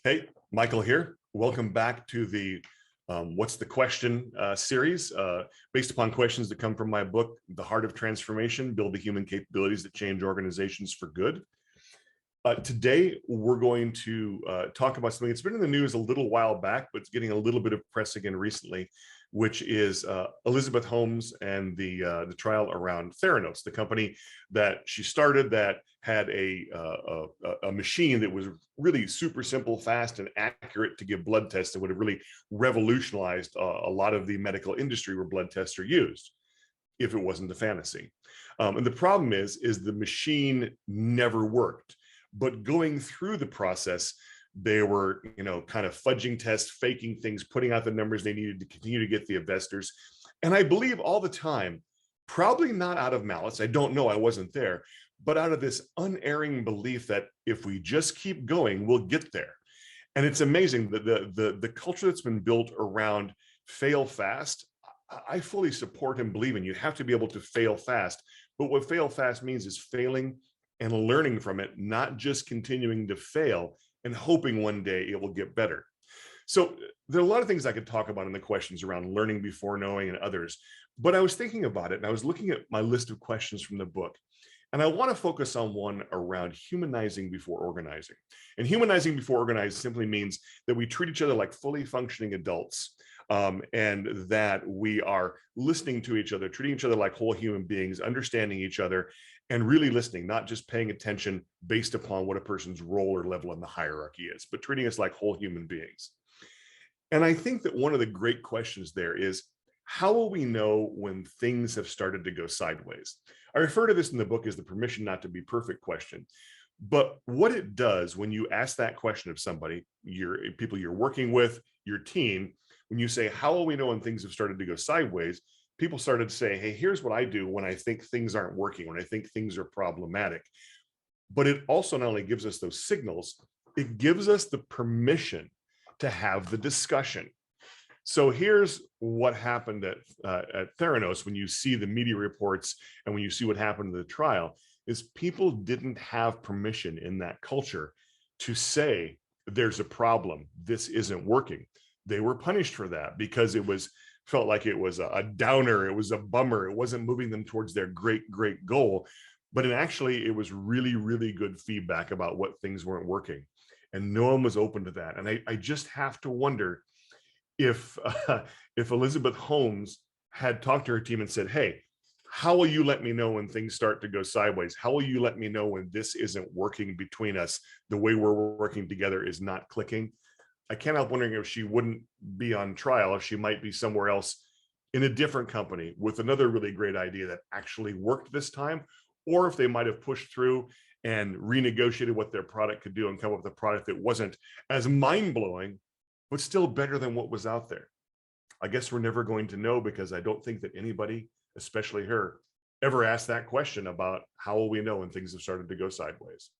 Hey, Michael here. Welcome back to the What's the Question series, based upon questions that come from my book, The Heart of Transformation, Build the Human Capabilities That Change Organizations for Good. Today, we're going to talk about something that's been in the news a little while back, but it's getting a little bit of press again recently, which is Elizabeth Holmes and the trial around Theranos, the company that she started that had a machine that was really super simple, fast, and accurate to give blood tests that would have really revolutionized a lot of the medical industry where blood tests are used, if it wasn't a fantasy. And the problem is the machine never worked. But going through the process, they were, kind of fudging tests, faking things, putting out the numbers they needed to continue to get the investors. And I believe all the time, probably not out of malice, I don't know, I wasn't there, but out of this unerring belief that if we just keep going, we'll get there. And it's amazing that the culture that's been built around fail fast, I fully support and believe in. You have to be able to fail fast. But what fail fast means is failing and learning from it, not just continuing to fail and hoping one day it will get better. So there are a lot of things I could talk about in the questions around learning before knowing and others, but I was thinking about it and I was looking at my list of questions from the book. And I want to focus on one around humanizing before organizing. And humanizing before organizing simply means that we treat each other like fully functioning adults, and that we are listening to each other, treating each other like whole human beings, understanding each other, and really listening, not just paying attention based upon what a person's role or level in the hierarchy is, but treating us like whole human beings. And I think that one of the great questions there is, how will we know when things have started to go sideways? I refer to this in the book as the permission not to be perfect question. But what it does when you ask that question of somebody, your people you're working with, your team, when you say, how will we know when things have started to go sideways? People started to say, hey, here's what I do when I think things aren't working, when I think things are problematic. But it also not only gives us those signals, it gives us the permission to have the discussion. So here's what happened at Theranos when you see the media reports and when you see what happened in the trial, is people didn't have permission in that culture to say, there's a problem, this isn't working. They were punished for that because it was felt like it was a downer, it was a bummer, it wasn't moving them towards their great goal. But actually, it was really, really good feedback about what things weren't working. And no one was open to that. And I just have to wonder if if Elizabeth Holmes had talked to her team and said, hey, how will you let me know when things start to go sideways? How will you let me know when this isn't working between us? The way we're working together is not clicking. I can't help wondering if she wouldn't be on trial, if she might be somewhere else in a different company with another really great idea that actually worked this time, or if they might have pushed through and renegotiated what their product could do and come up with a product that wasn't as mind-blowing, but still better than what was out there. I guess we're never going to know because I don't think that anybody, especially her, ever asked that question about how will we know when things have started to go sideways.